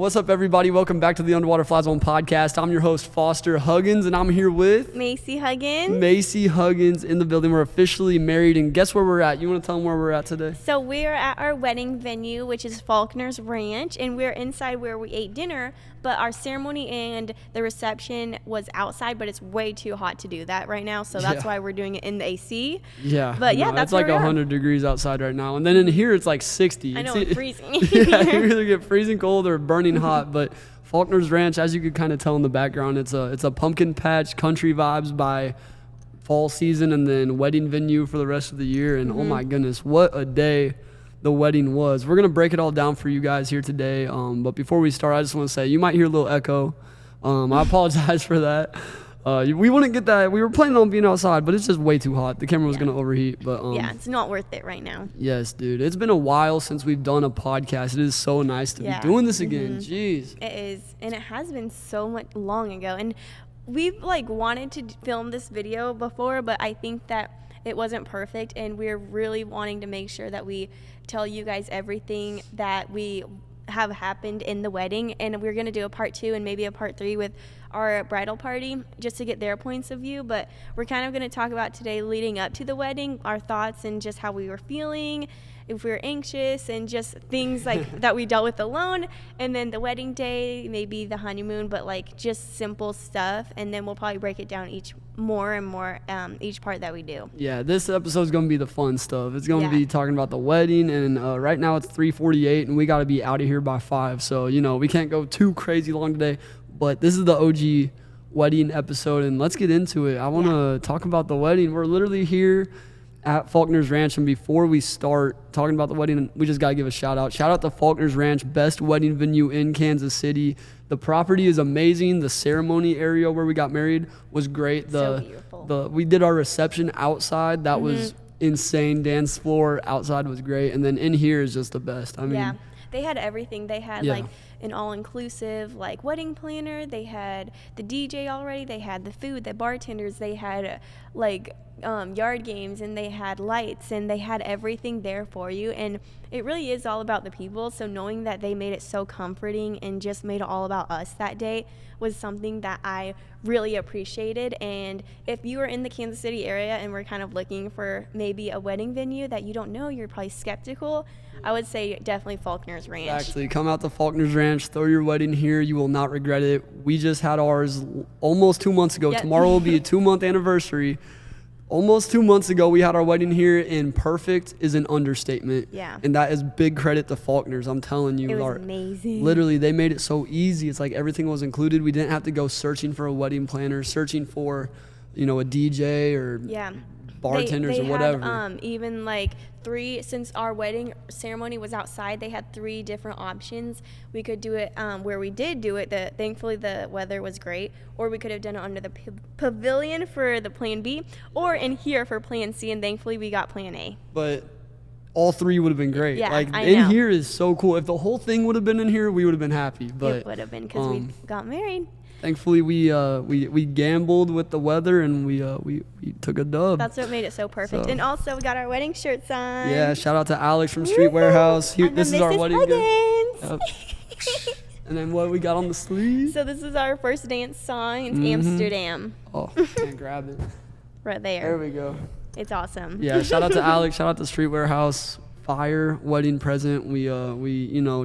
What's up, everybody? Welcome back to the Underwater Fly Zone podcast. I'm your host, Foster Huggins, and I'm here with Macy Huggins. Macy Huggins in the building. We're officially married, and guess where we're at? You want to tell them where we're at today? So we're at our wedding venue, which is Faulkner's Ranch, and we're inside where we ate dinner, but our ceremony and the reception was outside, but it's way too hot to do that right now, so that's why we're doing it in the AC. Yeah. But yeah, that's it's like 100 degrees outside right now, and then in here it's like 60. I know, it's freezing. Yeah, you either get freezing cold or burning hot, but Faulkner's Ranch, as you could kind of tell in the background, it's a pumpkin patch, country vibes by fall season, and then wedding venue for the rest of the year. And oh my goodness, what a day the wedding was. We're gonna break it all down for you guys here today. But before we start, I just want to say you might hear a little echo. I apologize for that. We wouldn't get that. We were planning on being outside, but it's just way too hot. The camera was gonna overheat. But yeah, it's not worth it right now. Yes, dude. It's been a while since we've done a podcast. It is so nice to be doing this again. Jeez. It is, and it has been so much long ago. And we've wanted to film this video before, but I think that it wasn't perfect, and we're really wanting to make sure that we tell you guys everything that we have happened in the wedding, and we're going to do a part 2 and maybe a part 3 with our bridal party just to get their points of view. But we're kind of going to talk about today leading up to the wedding, our thoughts and just how we were feeling, if we were anxious, and just things like that we dealt with alone, and then the wedding day, maybe the honeymoon, but just simple stuff. And then we'll probably break it down each part that we do. Yeah, this episode's gonna be the fun stuff. It's gonna be talking about the wedding, and right now it's 3:48 and we gotta be out of here by 5, so we can't go too crazy long today, but this is the OG wedding episode, and let's get into it. I want to talk about the wedding. We're literally here at Faulkner's Ranch, and before we start talking about the wedding, we just got to give a shout out to Faulkner's Ranch, best wedding venue in Kansas City. The property is amazing. The ceremony area where we got married was great. So beautiful. We did our reception outside. That was insane. Dance floor outside was great, and then in here is just the best. I mean, they had everything. They had an all-inclusive wedding planner. They had the DJ already. They had the food, the bartenders. They had yard games, and they had lights, and they had everything there for you. And it really is all about the people. So knowing that they made it so comforting and just made it all about us that day was something that I really appreciated. And if you are in the Kansas City area and we're kind of looking for maybe a wedding venue that you don't know, you're probably skeptical, I would say definitely Faulkner's Ranch. Actually, come out to Faulkner's Ranch, throw your wedding here. You will not regret it. We just had ours almost 2 months ago. Yep. Tomorrow will be a 2-month anniversary. Almost 2 months ago, we had our wedding here, and perfect is an understatement. Yeah. And that is big credit to Faulkner's. I'm telling you. It was amazing. Literally, they made it so easy. It's like everything was included. We didn't have to go searching for a wedding planner, searching for, a DJ or bartenders or whatever. Had, even since our wedding ceremony was outside, they had 3 different options. We could do it where we did do it. Thankfully, the weather was great. Or we could have done it under the pavilion for the plan B, or in here for plan C, and thankfully we got plan A. But all 3 would have been great. Yeah, I know. In here is so cool. If the whole thing would have been in here, we would have been happy. But it would have been because we got married. Thankfully, we gambled with the weather, and we took a dub. That's what made it so perfect. And also, we got our wedding shirts on. Yeah, shout out to Alex from Street Warehouse. This is our wedding gift. Yep. And then what we got on the sleeve? So this is our first dance song. It's Amsterdam. Oh, can't grab it. Right there. There we go. It's awesome. Yeah, shout out to Alex. Shout out to Street Warehouse. Fire wedding present. We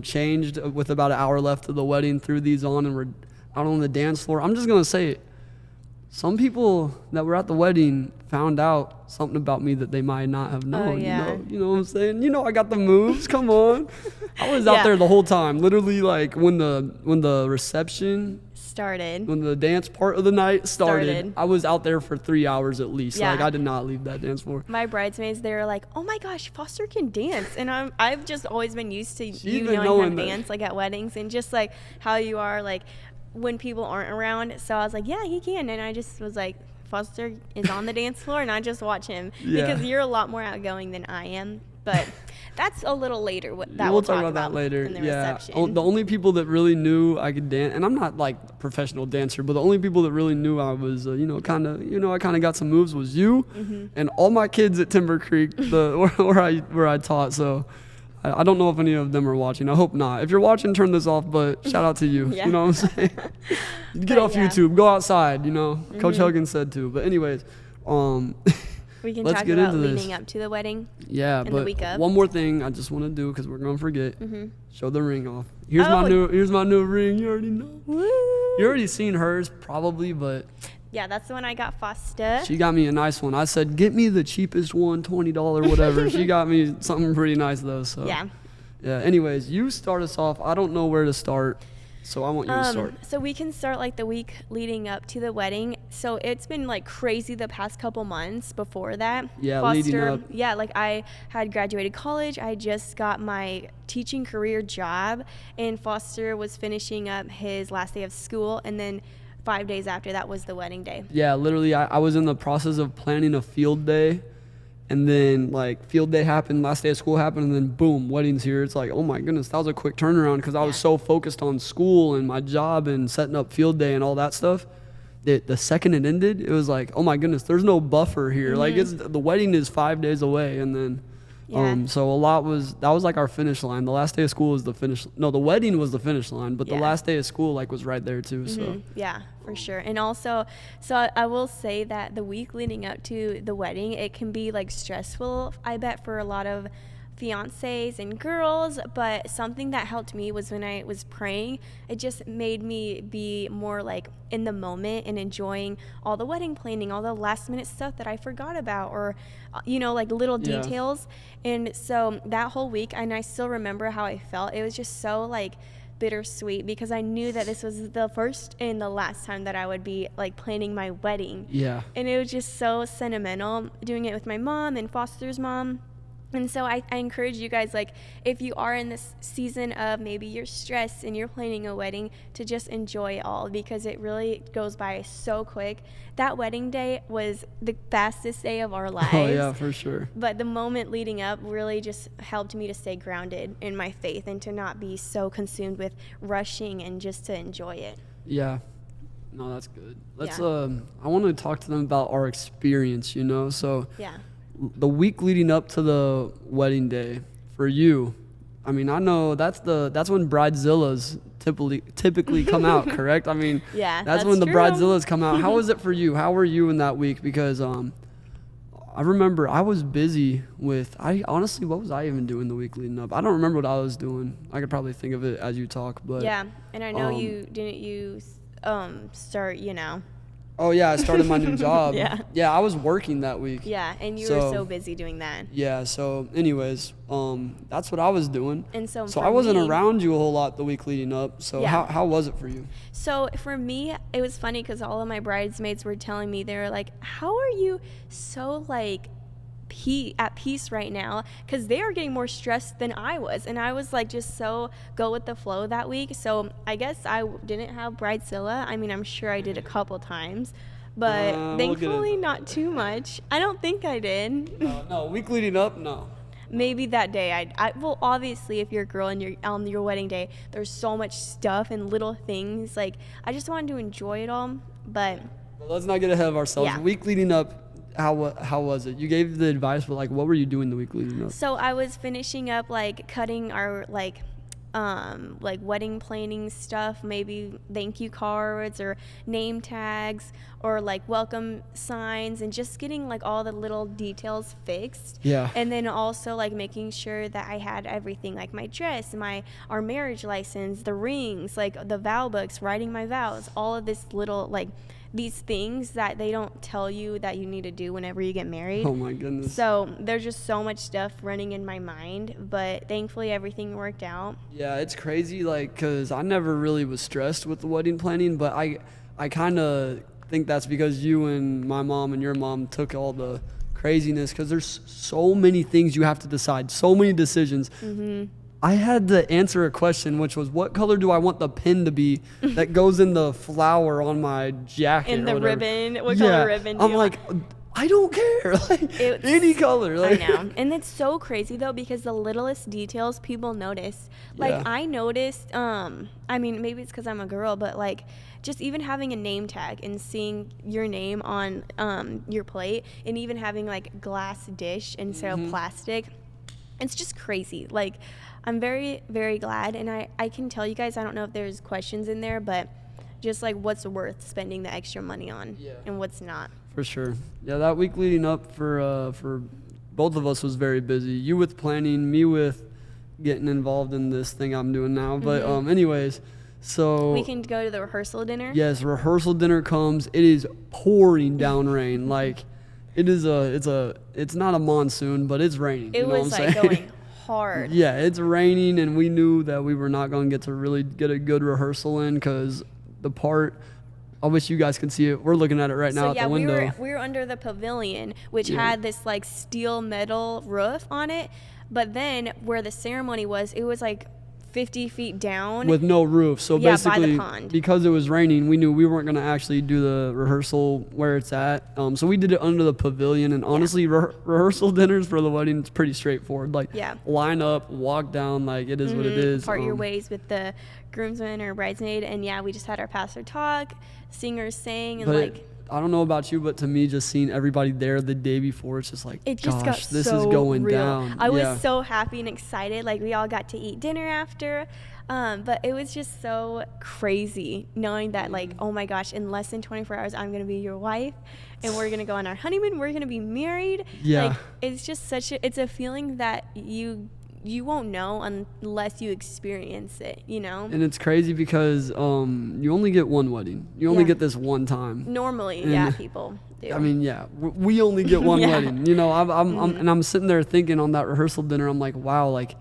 changed with about an hour left of the wedding, threw these on, and we're out on the dance floor. I'm just gonna say it. Some people that were at the wedding found out something about me that they might not have known. Oh, yeah. You know what I'm saying? I got the moves. Come on. I was out there the whole time. Literally, when the reception started, when the dance part of the night started. I was out there for 3 hours at least. Yeah. I did not leave that dance floor. My bridesmaids, they were like, "Oh my gosh, Foster can dance," and I've just always been used to knowing how to dance at weddings, and just how you are when people aren't around. So I was like, yeah, he can. And I just was like, Foster is on the dance floor, and I just watch him because you're a lot more outgoing than I am. But that's a little later. We'll talk about that later. In the reception. The only people that really knew I could dance, and I'm not a professional dancer, but the only people that really knew I was, I kind of got some moves was you and all my kids at Timber Creek, where I taught. So I don't know if any of them are watching. I hope not. If you're watching, turn this off, but shout out to you. Yeah. You know what I'm saying? Get off YouTube. Go outside, you know. Coach Huggins said to. But anyways, we can let's talk get about into this. leading up to the wedding. Yeah, and but the week of. one more thing I just want to do because we're going to forget. Show the ring off. Here's Oh. my new ring. You already know. Woo! You already seen hers probably, but Yeah, that's the one I got Foster. she got me a nice one. I said, get me the cheapest one, $20, whatever. She got me something pretty nice though. So yeah. Anyways, you start us off. I don't know where to start, so I want you to start. So we can start like the week leading up to the wedding. So it's been like crazy the past couple months before that. Yeah, Foster, leading up. Yeah, like I had graduated college. I just got my teaching career job, and Foster was finishing up his last day of school, and then 5 days after that was the wedding day. Yeah, literally, I was in the process of planning a field day, and then like field day happened, last day of school happened, and then boom, wedding's here. It's like, oh my goodness, that was a quick turnaround because I was so focused on school and my job and setting up field day and all that stuff. The second it ended, it was like, oh my goodness, there's no buffer here. Like the wedding is 5 days away, and then so that was like our finish line. The last day of school was the wedding was the finish line, but the last day of school like was right there too. So yeah, for sure. And also, so I will say that the week leading up to the wedding, it can be like stressful, I bet, for a lot of fiancés and girls, but something that helped me was when I was praying. It just made me be more like in the moment and enjoying all the wedding planning, all the last minute stuff that I forgot about, or like little details. And so that whole week, and I still remember how I felt. It was just so like bittersweet because I knew that this was the first and the last time that I would be like planning my wedding. Yeah. And it was just so sentimental doing it with my mom and Foster's mom. And so I encourage you guys, like, if you are in this season of maybe you're stressed and you're planning a wedding, to just enjoy it all, because it really goes by so quick. That wedding day was the fastest day of our lives. Oh yeah, for sure. But the moment leading up really just helped me to stay grounded in my faith and to not be so consumed with rushing and just to enjoy it. Yeah. No, that's good. Let's I want to talk to them about our experience, So the week leading up to the wedding day for you, I mean, I know that's when bridezillas typically come out, correct? I mean, that's when the bridezillas come out. How was it for you? How were you in that week? Because I remember I was busy with, honestly, what was I even doing the week leading up? I don't remember what I was doing. I could probably think of it as you talk, but yeah. And I know you start, Oh yeah, I started my new job. Yeah, I was working that week. Yeah, and you were so busy doing that. Yeah, so anyways, that's what I was doing. And so I wasn't around you a whole lot the week leading up. So how was it for you? So for me, it was funny because all of my bridesmaids were telling me, they were like, how are you so like at peace right now? Because they are getting more stressed than I was, and I was like just so go with the flow that week. So I guess I didn't have bridezilla. I mean, I'm sure I did a couple times, but thankfully not too much. I don't think I did. No, week leading up, no. Maybe that day I well, obviously if you're a girl and you're on your wedding day, there's so much stuff and little things, like I just wanted to enjoy it all. But let's not get ahead of ourselves. Week leading up, how was it? You gave the advice, but like, what were you doing the week leading up? So I was finishing up like cutting our like wedding planning stuff, maybe thank you cards or name tags or like welcome signs, and just getting like all the little details fixed. Yeah. And then also like making sure that I had everything, like my dress, our marriage license, the rings, like the vow books, writing my vows, all of this little like these things that they don't tell you that you need to do whenever you get married. Oh my goodness. So there's just so much stuff running in my mind, but thankfully everything worked out. Yeah, it's crazy, like, because I never really was stressed with the wedding planning, but I kind of think that's because you and my mom and your mom took all the craziness, because there's so many things you have to decide, so many decisions. I had to answer a question, which was, what color do I want the pin to be that goes in the flower on my jacket? In the ribbon. What color ribbon do I'm you like, I don't care. Like, any color. Like. I know. And it's so crazy, though, because the littlest details people notice. Like, I noticed, I mean, maybe it's because I'm a girl, but, like, just even having a name tag and seeing your name on your plate, and even having, like, glass dish instead of plastic. it's just crazy. Like, I'm very, very glad. And I can tell you guys, I don't know if there's questions in there, but just like what's worth spending the extra money on and what's not. For sure. Yeah, that week leading up for both of us was very busy. You with planning, me with getting involved in this thing I'm doing now. But anyways, so we can go to the rehearsal dinner. Yes, rehearsal dinner comes. It is pouring down rain. Like it's not a monsoon, but it's raining. It was like going hard. Yeah, it's raining, and we knew that we were not going to get to really get a good rehearsal in because the part. I wish you guys could see it. We're looking at it right now at the window. we were under the pavilion, which had this like steel metal roof on it. But then where the ceremony was, it was like 50 feet down with no roof. So basically, by the pond. Because it was raining, we knew we weren't going to actually do the rehearsal where it's at. So we did it under the pavilion. And honestly, rehearsal dinners for the wedding, it's pretty straightforward. Like line up, walk down, like it is what it is. Part your ways with the groomsman or bridesmaid. And we just had our pastor talk, singers sang, and I don't know about you, but to me, just seeing everybody there the day before, it's just like, gosh, this is going real. down. I was so happy and excited. Like, we all got to eat dinner after. But it was just so crazy knowing that, like, oh my gosh, in less than 24 hours, I'm going to be your wife and we're going to go on our honeymoon. We're going to be married. Yeah. Like, it's just it's a feeling that you won't know unless you experience it, you know? And it's crazy because you only get one wedding. You only get this one time. Normally, people do. I mean, we only get one wedding. You know, I'm sitting there thinking on that rehearsal dinner, I'm like, wow, like,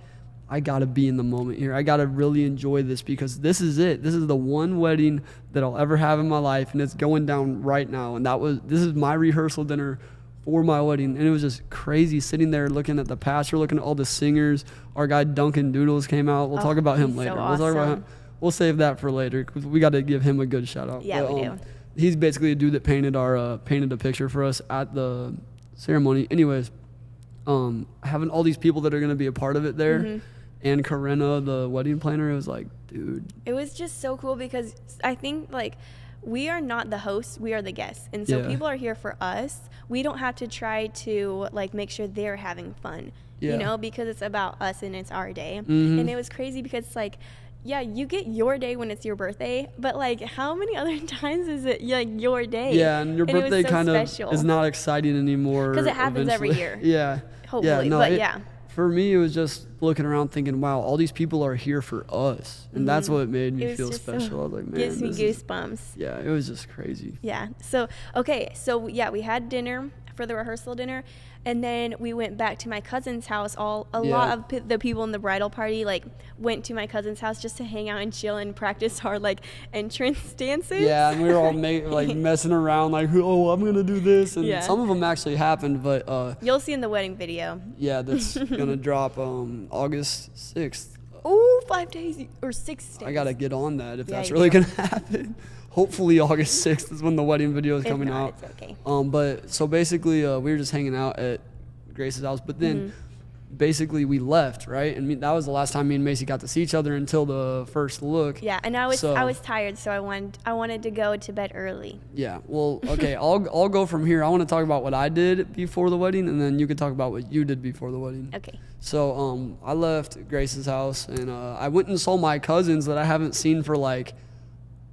I got to be in the moment here. I got to really enjoy this because this is it. This is the one wedding that I'll ever have in my life, and it's going down right now. And this is my rehearsal dinner for my wedding, and it was just crazy sitting there looking at the pastor, looking at all the singers. Our guy Duncan Doodles came out. We'll talk about him later. So awesome. We'll talk about him. We'll save that for later because we got to give him a good shout out. Yeah, we do. He's basically a dude that painted a picture for us at the ceremony. Anyways, having all these people that are going to be a part of it there, and Corinna, the wedding planner, it was like, dude. It was just so cool because I think like we are not the hosts, we are the guests. And so people are here for us. We don't have to try to like make sure they're having fun, you know, because it's about us and it's our day. And it was crazy because like, you get your day when it's your birthday, but like how many other times is it like your day? Yeah, and your birthday kind of is not exciting anymore. Because it happens every year. Yeah. Hopefully, For me, it was just looking around thinking, wow, all these people are here for us. And that's what made me feel special. I was like, man. Gives me goosebumps. Yeah, it was just crazy. Yeah. So, we had dinner for the rehearsal dinner. And then we went back to my cousin's house. A lot of the people in the bridal party like went to my cousin's house just to hang out and chill and practice our like entrance dances. Yeah, and we were all messing around like, oh, I'm gonna do this, and some of them actually happened, but you'll see in the wedding video. Yeah, that's gonna drop August 6th. Oh, 5 days or 6 days. I gotta get on that if that's really gonna happen. Hopefully August 6th is when the wedding video is coming out. It's okay. But so basically we were just hanging out at Grace's house, but then basically we left, right? And that was the last time me and Macy got to see each other until the first look. Yeah, and I was tired, so I wanted to go to bed early. Yeah, well, okay, I'll go from here. I want to talk about what I did before the wedding, and then you can talk about what you did before the wedding. Okay. So I left Grace's house, and I went and saw my cousins that I haven't seen for like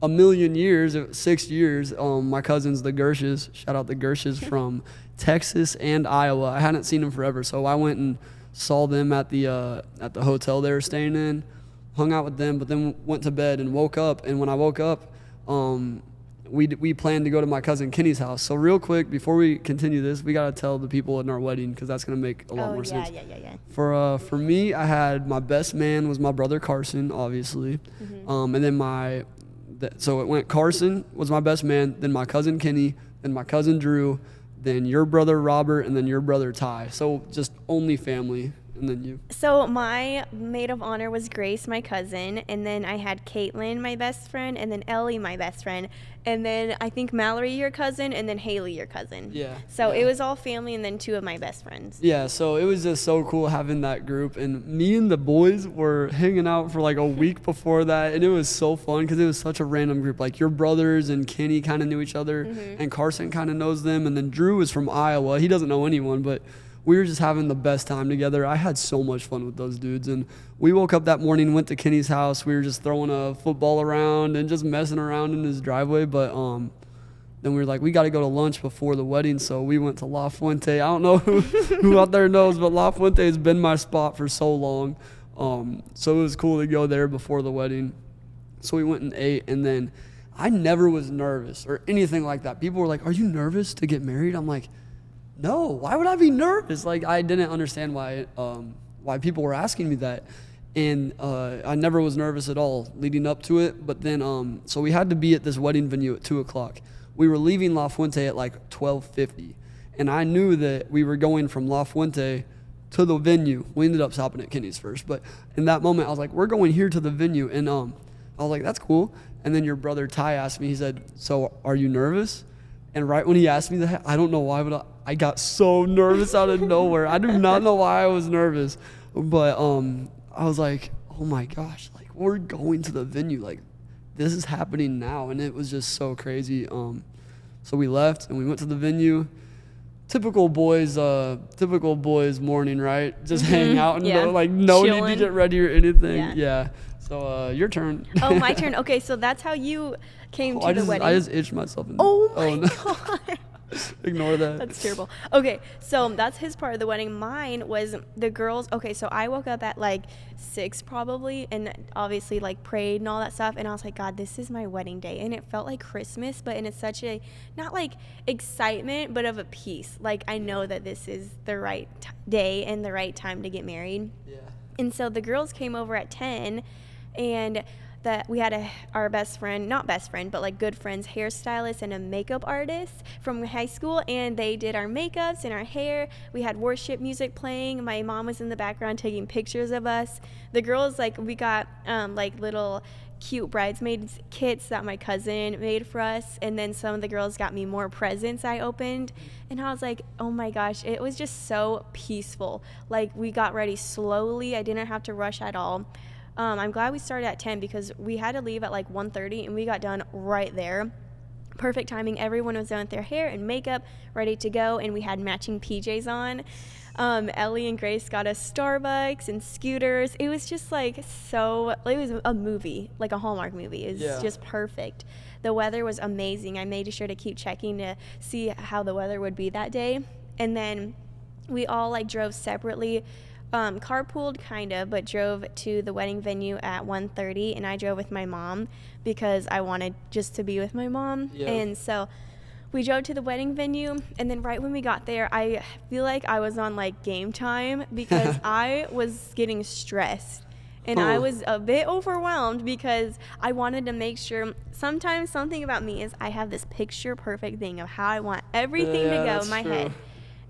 a million years, 6 years. My cousins, the Gershes, shout out the Gershes from Texas and Iowa. I hadn't seen them forever, so I went and saw them at the hotel they were staying in, hung out with them, but then went to bed and woke up. And when I woke up, we planned to go to my cousin Kenny's house. So real quick, before we continue this, we gotta tell the people in our wedding because that's gonna make a lot more sense. Yeah. For me, I had my best man was my brother Carson, obviously, and then so it went Carson was my best man, then my cousin Kenny, then my cousin Drew, then your brother Robert, and then your brother Ty. So just only family, and then you. So my maid of honor was Grace, my cousin, and then I had Caitlin, my best friend, and then Ellie, my best friend, and then I think Mallory, your cousin, and then Haley, your cousin. Yeah. So it was all family, and then 2 of my best friends. Yeah, so it was just so cool having that group, and me and the boys were hanging out for like a week before that, and it was so fun because it was such a random group. Like your brothers and Kenny kind of knew each other, and Carson kind of knows them, and then Drew is from Iowa. He doesn't know anyone, but we were just having the best time together. I had so much fun with those dudes. And we woke up that morning, went to Kenny's house. We were just throwing a football around and just messing around in his driveway. But then we were like, we got to go to lunch before the wedding. So we went to La Fuente. I don't know who out there knows, but La Fuente has been my spot for so long. So it was cool to go there before the wedding. So we went and ate, and then I never was nervous or anything like that. People were like, are you nervous to get married? I'm like, no, why would I be nervous? Like, I didn't understand why people were asking me that. And I never was nervous at all leading up to it. But then, so we had to be at this wedding venue at 2:00. We were leaving La Fuente at like 12:50. And I knew that we were going from La Fuente to the venue. We ended up stopping at Kenny's first. But in that moment, I was like, we're going here to the venue. And I was like, that's cool. And then your brother Ty asked me, he said, so are you nervous? And right when he asked me that, I don't know why, but I got so nervous out of nowhere. I do not know why I was nervous. But I was like, oh my gosh, like we're going to the venue. Like this is happening now. And it was just so crazy. So we left and we went to the venue. Typical boys morning, right? Just hang out and no Chilling. need to get ready or anything. Yeah. So your turn. Oh, my turn. Okay, so that's how you came to the wedding. I just itched myself. Oh my God. Ignore that. That's terrible. Okay, so that's his part of the wedding. Mine was the girls. Okay, so I woke up at like 6 probably, and obviously like prayed and all that stuff. And I was like, God, this is my wedding day. And it felt like Christmas, but in such a, not like excitement, but of a peace. Like I know that this is the right day and the right time to get married. Yeah. And so the girls came over at 10, and that we had our best friend, not best friend, but like good friends, hairstylist and a makeup artist from high school, and they did our makeups and our hair. We had worship music playing. My mom was in the background taking pictures of us. The girls, like we got like little cute bridesmaids kits that my cousin made for us, and then some of the girls got me more presents I opened, and I was like, oh my gosh, it was just so peaceful. Like we got ready slowly. I didn't have to rush at all. I'm glad we started at 10 because we had to leave at like 1:30 and we got done right there. Perfect timing. Everyone was done with their hair and makeup, ready to go, and we had matching PJs on. Ellie and Grace got us Starbucks and scooters. It was just like it was a movie, like a Hallmark movie. It was just perfect. The weather was amazing. I made sure to keep checking to see how the weather would be that day. And then we all like drove separately. Carpooled kind of, but drove to the wedding venue at 1:30, and I drove with my mom because I wanted just to be with my mom. Yeah. And so we drove to the wedding venue, and then right when we got there, I feel like I was on like game time because I was getting stressed. And I was a bit overwhelmed because I wanted to make sure. Sometimes something about me is I have this picture perfect thing of how I want everything to go in my head.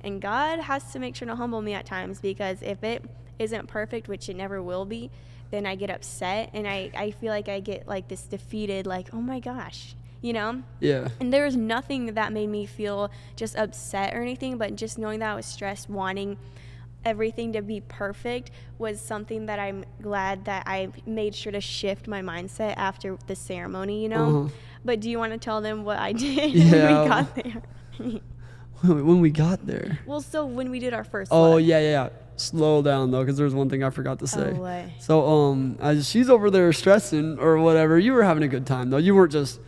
And God has to make sure to humble me at times, because if it isn't perfect, which it never will be, then I get upset and I feel like I get like this defeated, like, oh my gosh, you know? Yeah. And there was nothing that made me feel just upset or anything, but just knowing that I was stressed, wanting everything to be perfect was something that I'm glad that I made sure to shift my mindset after the ceremony, you know? But do you want to tell them what I did when we got there? When we got there. Well, so when we did our first look. Yeah. Slow down though, because there's one thing I forgot to say. Oh, what? So she's over there stressing or whatever. You were having a good time though. You weren't just.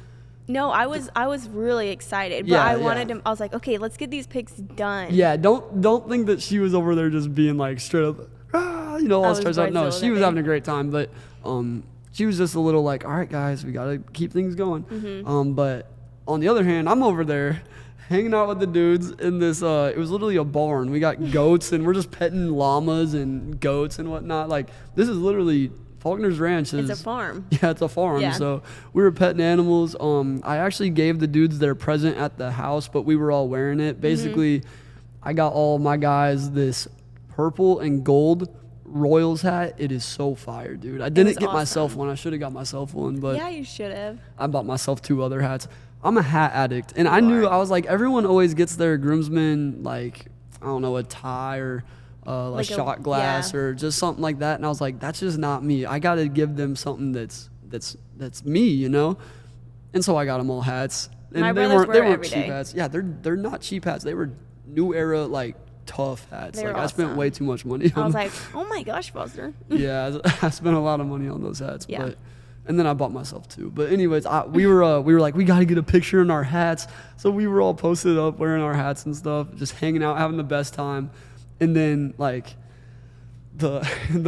No, I was really excited, but I wanted to. I was like, okay, let's get these pics done. Yeah, don't think that she was over there just being like straight up, all stressed out. No, she was having a great time, but she was just a little like, all right, guys, we gotta keep things going. But on the other hand, I'm over there hanging out with the dudes in this, it was literally a barn. We got goats, and we're just petting llamas and goats and whatnot. Like, this is literally Faulkner's Ranch. It's a farm. Yeah, it's a farm. Yeah. So we were petting animals. I actually gave the dudes their present at the house, but we were all wearing it. Basically, I got all my guys this purple and gold Royals hat. It is so fire, dude. I didn't get myself one. I should have got myself one, but yeah, you should have. I bought myself 2 other hats. I'm a hat addict, and I was like, everyone always gets their groomsmen, like, I don't know, a tie or a shot glass or just something like that, and I was like, that's just not me. I got to give them something that's me, you know? And so I got them all hats. And My they brothers weren't wear cheap every day. hats. Yeah, they're not cheap hats. They were new era, like tough hats. They're Like I spent awesome. way too much money on I was them. like, oh my gosh, Foster. Yeah, I spent a lot of money on those hats. Yeah. And then I bought myself two. But anyways, we were like, we got to get a picture in our hats. So we were all posted up wearing our hats and stuff, just hanging out, having the best time. And then like the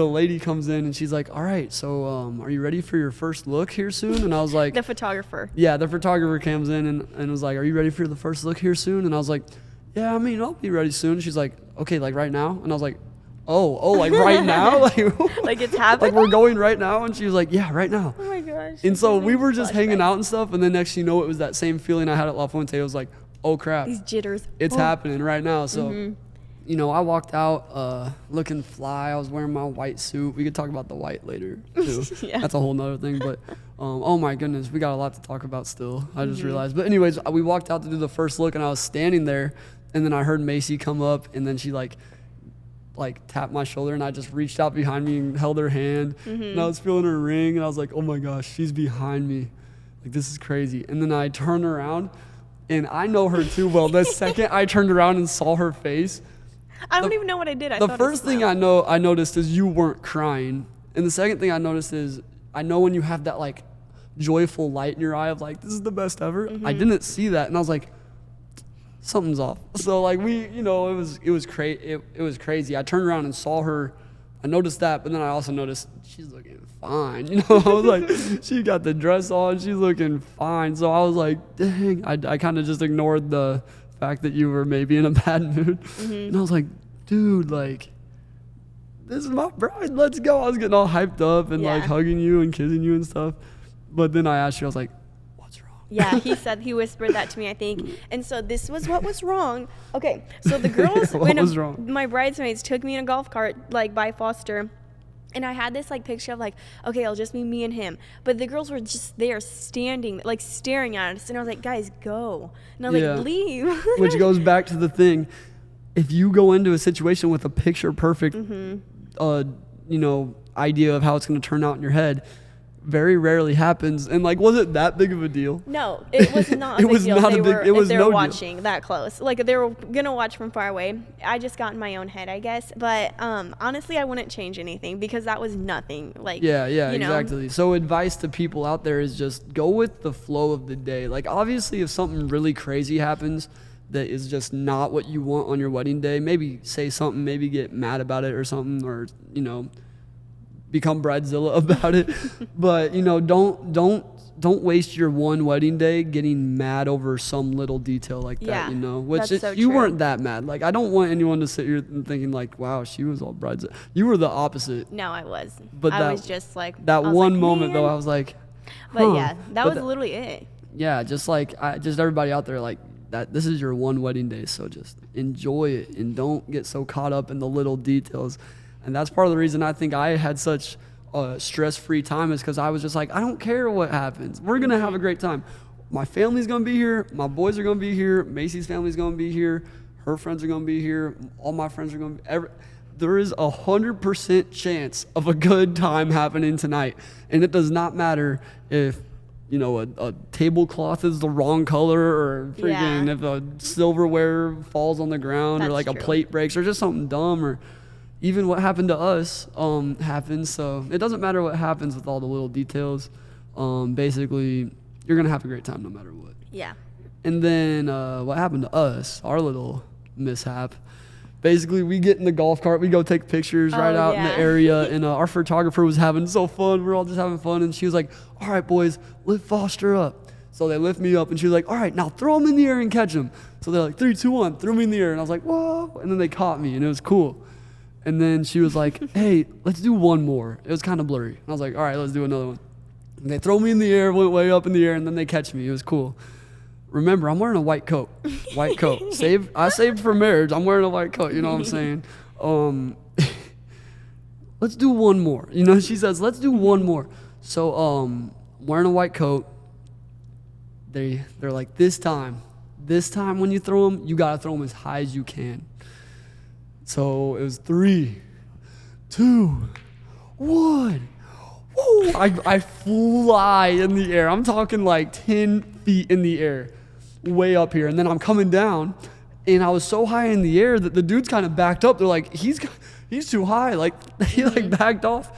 lady comes in and she's like, all right, so are you ready for your first look here soon? And I was like, The photographer. yeah, the photographer comes in and was like, are you ready for the first look here soon? And I was like, yeah, I mean, I'll be ready soon. She's like, okay, like right now? And I was like, oh, like right now? Like it's happening? Like we're going right now? And she was like, yeah, right now. Oh my gosh. And so we were Flashbacks. just hanging out and stuff. And then next thing you know, it was that same feeling I had at La Fuente. It was like, oh crap, These jitters. it's Oh. happening right now. So, you know, I walked out looking fly. I was wearing my white suit. We could talk about the white later too. Yeah. That's a whole nother thing. But oh my goodness, we got a lot to talk about still. I just realized. But anyways, we walked out to do the first look and I was standing there and then I heard Macy come up and then she like tapped my shoulder and I just reached out behind me and held her hand and I was feeling her ring and I was like, oh my gosh, she's behind me. Like this is crazy. And then I turned around and I know her too well. The second I turned around and saw her face, I don't even know what I did. the first thing I noticed is you weren't crying. And the second thing I noticed is I know when you have that like joyful light in your eye of like, this is the best ever. I didn't see that. And I was like, something's off. So like it was crazy. I turned around and saw her. I noticed that, but then I also noticed she's looking fine. You know, I was like, she got the dress on. She's looking fine. So I was like, dang. I kind of just ignored the fact that you were maybe in a bad mood. And I was like, dude, like, this is my bride. Let's go. I was getting all hyped up and like Yeah. hugging you and kissing you and stuff. But then I asked you, I was like, what's wrong? Yeah, he whispered that to me, I think. And so this was what was wrong. Okay, so the girls, What was wrong? my bridesmaids took me in a golf cart, like by Foster. And I had this like picture of like, okay, it'll just be me and him. But the girls were just there standing, like staring at us. And I was like, guys, go. And I was Yeah. like, leave. Which goes back to the thing. If you go into a situation with a picture perfect, idea of how it's going to turn out in your head, very rarely happens. And like, was it that big of a deal? No, it was not a It big was deal. not They a big- were, it was if they no were deal. watching that close. Like, they were going to watch from far away. I just got in my own head, I guess. But honestly, I wouldn't change anything because that was nothing. Like, Yeah, you know. exactly. So advice to people out there is just go with the flow of the day. Like obviously if something really crazy happens that is just not what you want on your wedding day, maybe say something, maybe get mad about it or something, or, become bridezilla about it. But, don't waste your one wedding day getting mad over some little detail like that, Yeah, which that's so you true. weren't that mad. Like, I don't want anyone to sit here and thinking like, wow, she was all bridezilla. You were the opposite. No, I was. But I that- was just like That I was one like, moment though, "Man." I was like, But huh. yeah, that But was literally it. yeah, just like just everybody out there, like that. This is your one wedding day, so just enjoy it and don't get so caught up in the little details. And that's part of the reason I think I had such a stress-free time is because I was just like, I don't care what happens. We're gonna have a great time. My family's gonna be here. My boys are gonna be here. Macy's family's gonna be here. Her friends are gonna be here. All my friends are gonna be. There is 100% chance of a good time happening tonight, and it does not matter if a tablecloth is the wrong color or freaking Yeah. if a silverware falls on the ground or That's like a true. plate breaks or just something dumb or even what happened to us happens. So it doesn't matter what happens with all the little details. Basically, you're going to have a great time no matter what. Yeah. And then what happened to us, our little mishap, basically we get in the golf cart, we go take pictures right out in the yeah. area, and our photographer was having so fun. We're all just having fun, and she was like, all right, boys, lift Foster up. So they lift me up, and she was like, all right, now throw him in the air and catch him. So they're like, 3, 2, 1, threw me in the air, and I was like, whoa, and then they caught me, and it was cool. And then she was like, hey, let's do one more. It was kind of blurry. And I was like, all right, let's do another one. And they throw me in the air, went way up in the air, and then they catch me. It was cool. Remember, I'm wearing a white coat. White coat. I saved for marriage. I'm wearing a white coat. You know what I'm saying? Let's do one more. She says, let's do one more. So wearing a white coat, they're like, this time when you throw them, you got to throw them as high as you can. So it was 3, 2, 1. Woo! I fly in the air. I'm talking like 10 feet in the air, way up here. And then I'm coming down, And I was so high in the air that the dudes kind of backed up. They're like, he's too high. Like, he like backed off.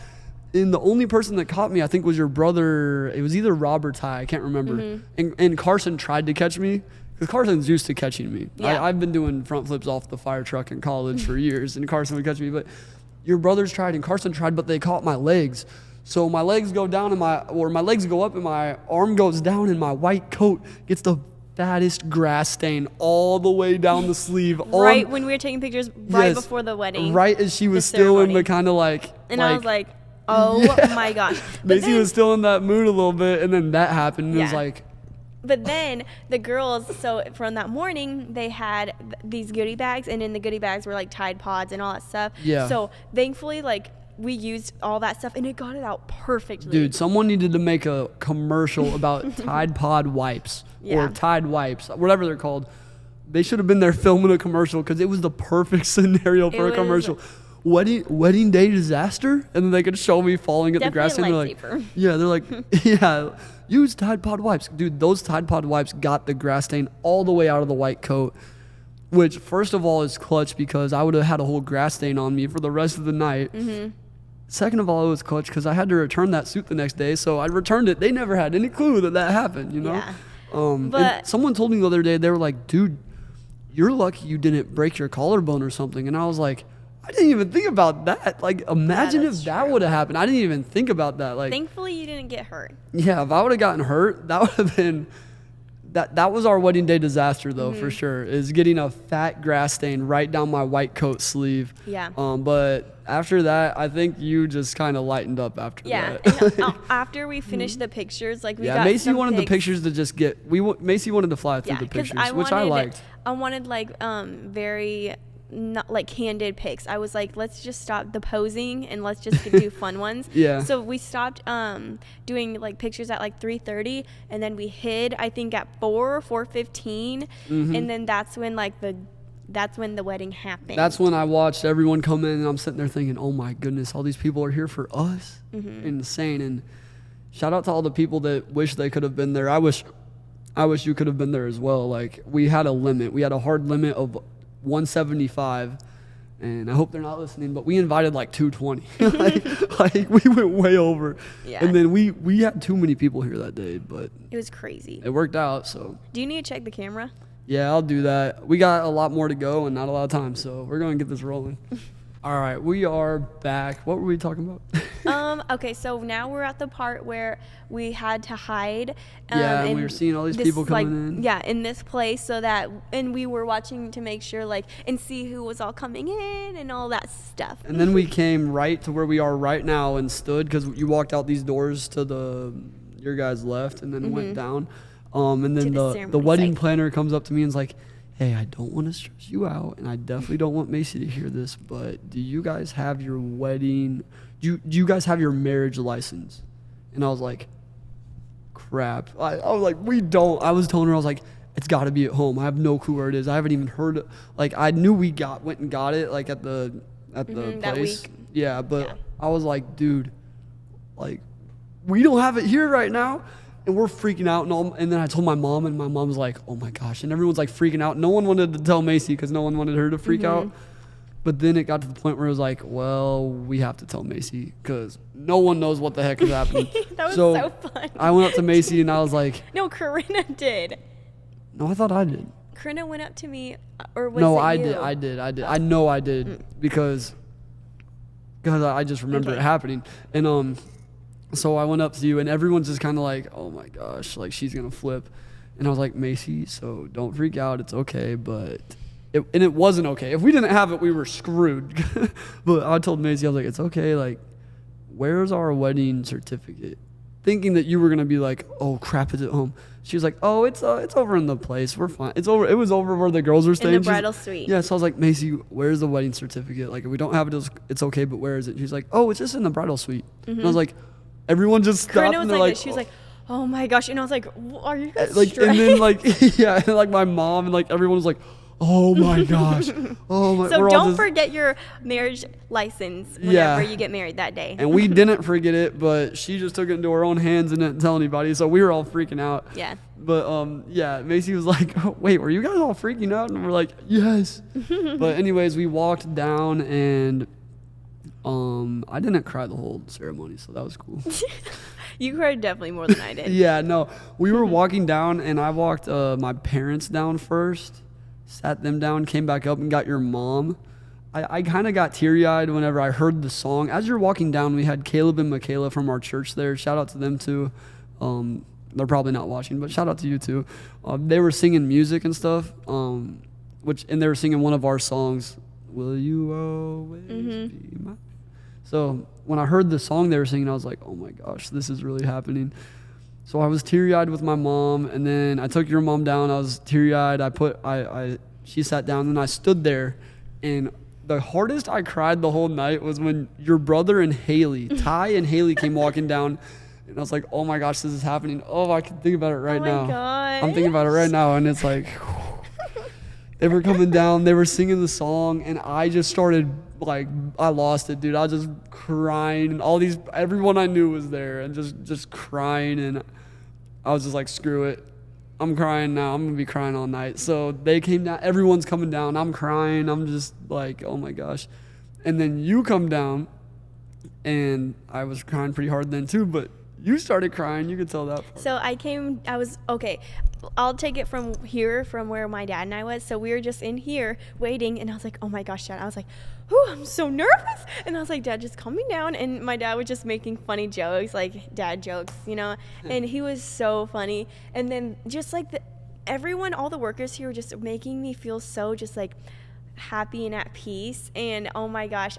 And the only person that caught me, I think, was your brother. It was either Rob or Ty. I can't remember. And Carson tried to catch me. Because Carson's used to catching me. Yeah. I've been doing front flips off the fire truck in college for years. And Carson would catch me. But your brothers tried and Carson tried, but they caught my legs. So my legs go down and my legs go up and my arm goes down and my white coat gets the fattest grass stain all the way down the sleeve. Right when we were taking pictures Yes, before the wedding. Right as she was still in the kind of like. And I was like, oh my gosh. Macy was still in that mood a little bit, and then that happened, and it was Yeah. like. But then the girls, so from that morning, they had these goodie bags, and in the goodie bags were like Tide Pods and all that stuff. Yeah. So thankfully, like, we used all that stuff, and it got it out perfectly. Dude, someone needed to make a commercial about Tide Pod wipes or Tide wipes, whatever they're called. They should have been there filming a commercial because it was the perfect scenario for a commercial. Wedding day disaster, and then they could show me falling at the grass, and they're like, yeah, they're like, yeah, use Tide Pod wipes, dude. Those Tide Pod wipes got the grass stain all the way out of the white coat, which first of all is clutch because I would have had a whole grass stain on me for the rest of the night. Second of all, it was clutch because I had to return that suit the next day, so I returned it. They never had any clue that happened, you know. Yeah. And But someone told me the other day, they were like, dude, you're lucky you didn't break your collarbone or something. And I was like, I didn't even think about that. Like, imagine if that would have happened. I didn't even think about that. Like, thankfully you didn't get hurt. yeah, if I would have gotten hurt, that would have been that was our wedding day disaster though, for sure. Is getting a fat grass stain right down my white coat sleeve. Yeah. But after that, I think you just kind of lightened up after that. And after we finished the pictures, like we got Macy some wanted the pics. pictures to just get Macy wanted to fly through the pictures, which I liked. I wanted like very not like candid pics. I was like, let's just stop the posing and let's just do fun ones. Yeah. So we stopped doing like pictures at like 3:30, and then we hid I think at 4:15, and then that's when the wedding happened. That's when I watched everyone come in, and I'm sitting there thinking, oh my goodness, all these people are here for us. Insane. And shout out to all the people that wish they could have been there. I wish you could have been there as well. Like, we had a limit. We had a hard limit of 175, and I hope they're not listening, but we invited like 220. like we went way over. Yeah. And then we had too many people here that day, but it was crazy. it worked out. So Do you need to check the camera? yeah, I'll do that. We got a lot more to go and not a lot of time, so we're going to get this rolling. All right, we are back. What were we talking about? Okay, so now we're at the part where we had to hide. And we were seeing all these people coming in. Yeah, in this place, and we were watching to make sure, like, and see who was all coming in and all that stuff. And then we came right to where we are right now and stood, because you walked out these doors to your guys' left and then went down. And then the wedding planner comes up to me and is like, hey, I don't want to stress you out, and I definitely don't want Macy to hear this, but do you guys have your wedding, do you guys have your marriage license? And I was like, crap. I was like, we don't. I was telling her, I was like, it's got to be at home. I have no clue where it is. I haven't even heard it. Like, I knew we went and got it, like, at the place. That week. Yeah, but I was like, dude, like, we don't have it here right now. And we're freaking out, and then I told my mom, and my mom was like, oh my gosh, and everyone's like freaking out. No one wanted to tell Macy because no one wanted her to freak out. But then it got to the point where it was like, well, we have to tell Macy because no one knows what the heck is happening. That was so fun. I went up to Macy and I was like, no, Corinna did. No, I thought I did. Corinna went up to me, or was no, it I you? did. I know I did because I just remember it happening. And so I went up to you, and everyone's just kind of like, oh my gosh, like she's gonna flip. And I was like, Macy, so don't freak out, it's okay. But it wasn't okay. If we didn't have it, we were screwed. But I told Macy, I was like, it's okay, like, where's our wedding certificate? Thinking that you were gonna be like, oh crap, it's at home. She was like, oh, it's over in the place, we're fine. It was over where the girls were staying. In the bridal suite. Yeah, so I was like, Macy, where's the wedding certificate? Like, if we don't have it, it's okay, but where is it? She's like, oh, it's just in the bridal suite. And I was like, everyone just stopped. Corinna was and they're like, she was like, oh my gosh, and I was like, are you guys like, straight? and then like, yeah, and like my mom and like everyone was like, oh my gosh, oh my. So don't forget your marriage license whenever you get married that day. And we didn't forget it, but she just took it into her own hands and didn't tell anybody, so we were all freaking out. Yeah. But yeah, Macy was like, oh, wait, were you guys all freaking out? And we're like, yes. But anyways, we walked down, and I didn't cry the whole ceremony, so that was cool. You cried definitely more than I did. Yeah, no. We were walking down, and I walked my parents down first, sat them down, came back up, and got your mom. I kind of got teary-eyed whenever I heard the song. As you're walking down, we had Caleb and Michaela from our church there. Shout out to them, too. They're probably not watching, but shout out to you, too. They were singing music and stuff, and they were singing one of our songs, Will You Always Be My... So when I heard the song they were singing, I was like, oh my gosh, this is really happening. So I was teary-eyed with my mom, and then I took your mom down. I was teary-eyed. She sat down, and I stood there, and the hardest I cried the whole night was when your brother and Haley, Ty and Haley, came walking down, and I was like, oh my gosh, this is happening. Oh, I can think about it right now. Oh my God. I'm thinking about it right now, and it's like, they were coming down, they were singing the song, and I just started, like, I lost it, dude. I was just crying, and everyone I knew was there, and just crying, and I was just like, screw it. I'm crying now. I'm going to be crying all night. So they came down. Everyone's coming down. I'm crying. I'm just like, oh my gosh. And then you come down, and I was crying pretty hard then too, but you started crying. You could tell that part. So okay. I'll take it from here, from where my dad and I was. So we were just in here waiting, and I was like, oh my gosh, Dad. I was like, oh, I'm so nervous. And I was like, Dad, just calm me down. And my dad was just making funny jokes, like dad jokes, and he was so funny. And then just like everyone, all the workers here were just making me feel so just like happy and at peace. And oh my gosh,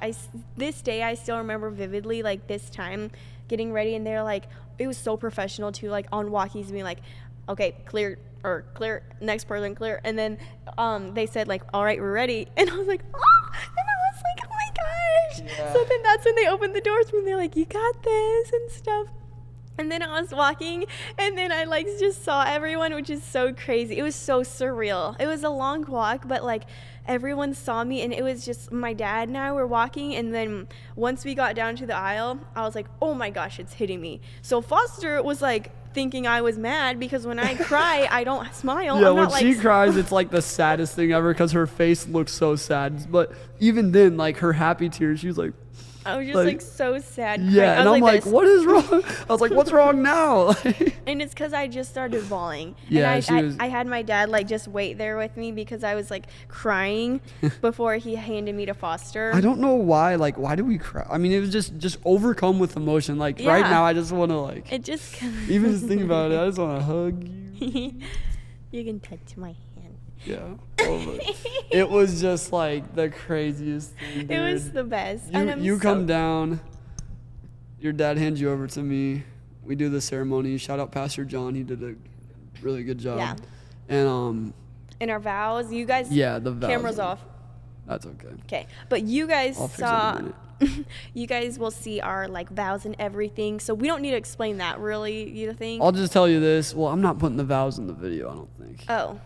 this day I still remember vividly, like this time getting ready, and they're like, it was so professional too, like on walkies being like, okay, clear, next person, clear. And then they said like, all right, we're ready. And I was like, oh, and I was like, oh my gosh. Yeah. So then that's when they opened the doors for me. They're like, you got this and stuff. And then I was walking, and then I like just saw everyone, which is so crazy. It was so surreal. It was a long walk, but like everyone saw me, and it was just my dad and I were walking. And then once we got down to the aisle, I was like, oh my gosh, it's hitting me. So Foster was like thinking I was mad because when I cry, I don't smile. Yeah, I'm when not, she cries, it's like the saddest thing ever because her face looks so sad. But even then, like her happy tears, she was like, I was just like so sad. Yeah, and I'm like, what is wrong? I was like, what's wrong now? And it's because I just started bawling. Yeah, and I had my dad like just wait there with me because I was like crying before he handed me to Foster. I don't know why. Like, why do we cry? I mean, it was just overcome with emotion. Like right now, I just want to like. It just. Even just thinking about it, I just want to hug you. You can touch my hand. Yeah. It was just like the craziest thing, dude. It was the best. You come down, your dad hands you over to me. We do the ceremony. Shout out Pastor John. He did a really good job. Yeah. And in our vows, you guys. Yeah, the vows. Cameras off. That's okay. Okay, but you guys saw. You guys will see our like vows and everything, so we don't need to explain that, really. You think? I'll just tell you this. Well, I'm not putting the vows in the video. I don't think. Oh.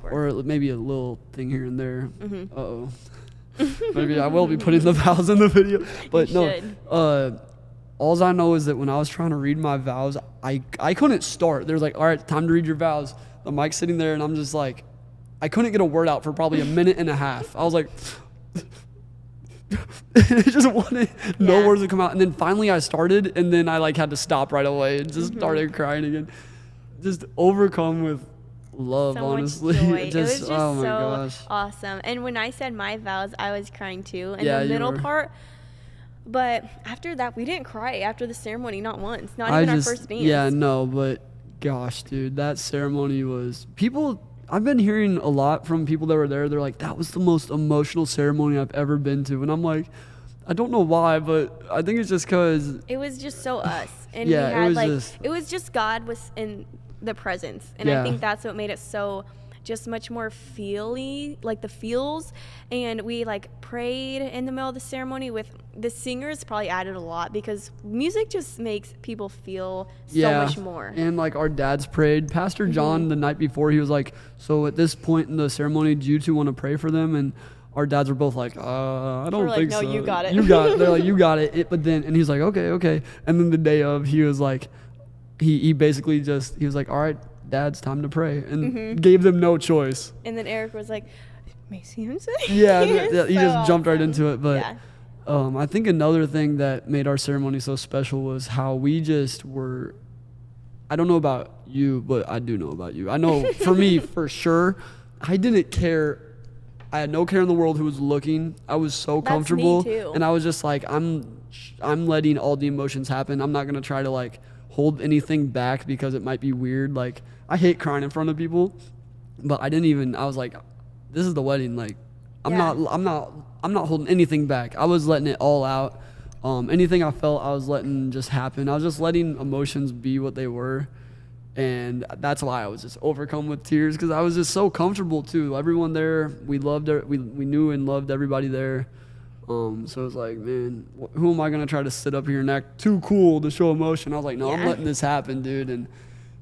Or maybe a little thing here and there. Uh-oh. Maybe I will be putting the vows in the video. But all I know is that when I was trying to read my vows, I couldn't start. There's like, all right, time to read your vows. The mic's sitting there, and I'm just like, I couldn't get a word out for probably a minute and a half. I was like, it just wanted no words to come out. And then finally I started, and then I like had to stop right away and just started crying again. Just overcome with love, so honestly. Much joy. It was just oh my so gosh. awesome. And when I said my vows, I was crying too in the middle part. But after that, we didn't cry after the ceremony, not once, not even our first dance. Yeah, no, but gosh, dude, that ceremony was I've been hearing a lot from people that were there. They're like, that was the most emotional ceremony I've ever been to. And I'm like, I don't know why, but I think it's just because it was just so us. And yeah, we had it was just God was in the presence, and I think that's what made it so just much more feely, like the feels. And we like prayed in the middle of the ceremony with the singers. Probably added a lot because music just makes people feel so much more. And like our dads prayed. Pastor John the night before, he was like, so at this point in the ceremony, do you two want to pray for them? And our dads were both like, I don't think so. No, you got it. They're like, you got it. But then, and he's like, okay. And then the day of, he was like, he basically he was like, all right, Dad's time to pray, and gave them no choice. And then Eric was like, Macy Henson? Yeah, he just jumped right into it. But yeah. I think another thing that made our ceremony so special was how we just were. I don't know about you, but I do know about you. I know for me, for sure, I didn't care. I had no care in the world who was looking. I was so comfortable. That's me too. And I was just like, I'm letting all the emotions happen. I'm not going to try to like hold anything back because it might be weird. Like, I hate crying in front of people, but I was like, this is the wedding. Like, I'm not holding anything back. I was letting it all out. Anything I felt, I was letting just happen. I was just letting emotions be what they were. And that's why I was just overcome with tears, because I was just so comfortable too. Everyone there, we loved it. We knew and loved everybody there. So it was like, man, who am I going to try to sit up here and act too cool to show emotion? I was like, no, I'm letting this happen, dude. And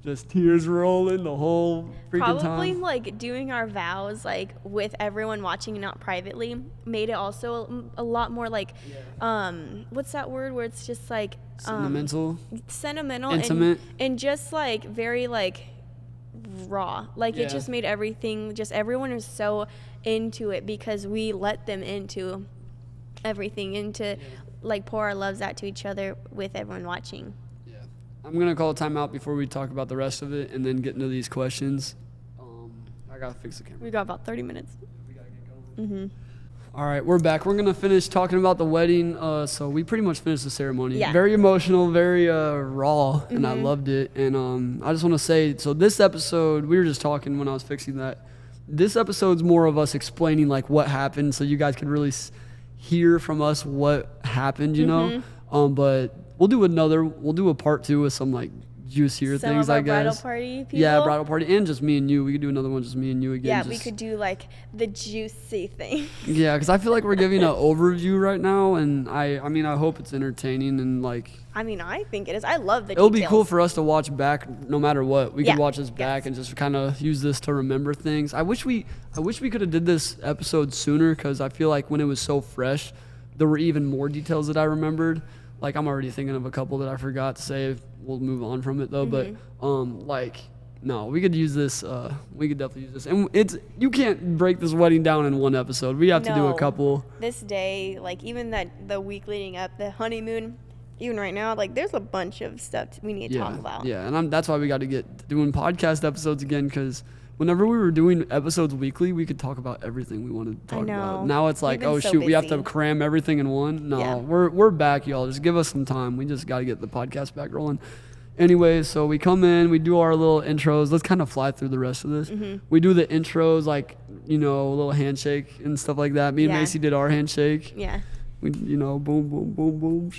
just tears rolling the whole freaking time. Probably like doing our vows like with everyone watching and not privately made it also a lot more like what's that word where it's just like sentimental intimate, and just like very like raw. Like it just made everything, just everyone was so into it because we let them into everything, into like pour our loves out to each other with everyone watching. I'm going to call a timeout before we talk about the rest of it and then get into these questions. I got to fix the camera. We got about 30 minutes. We got to get going. All right, we're back. We're going to finish talking about the wedding. So we pretty much finished the ceremony. Yeah. Very emotional, very raw, and I loved it. And I just want to say, so this episode, we were just talking when I was fixing that. This episode's more of us explaining like what happened so you guys could really hear from us what happened, you know? But we'll do a part 2 with some like juicier things, I guess. Bridal party people. Yeah, bridal party, and just me and you. We could do another one, just me and you again. Yeah, we could do like the juicy thing. Yeah, because I feel like we're giving an overview right now, and I mean, I hope it's entertaining and like. I mean, I think it is. I love the It'll details. be cool for us to watch back, no matter what. We can watch this back and just kind of use this to remember things. I wish we could have did this episode sooner, because I feel like when it was so fresh, there were even more details that I remembered. Like, I'm already thinking of a couple that I forgot to say. We'll move on from it, though. But, no, we could use this. We could definitely use this. And you can't break this wedding down in one episode. We have to do a couple. This day, like, even the week leading up, the honeymoon, even right now, like, there's a bunch of stuff we need to talk about. Yeah, and that's why we got to get doing podcast episodes again, because whenever we were doing episodes weekly, we could talk about everything we wanted to talk about. Now it's like, oh shoot, we have to cram everything in one. No, we're back, y'all. Just give us some time. We just got to get the podcast back rolling. Anyways, so we come in, we do our little intros. Let's kind of fly through the rest of this. We do the intros, like, a little handshake and stuff like that. Me and Macy did our handshake. Yeah. We, boom, boom, boom, boom.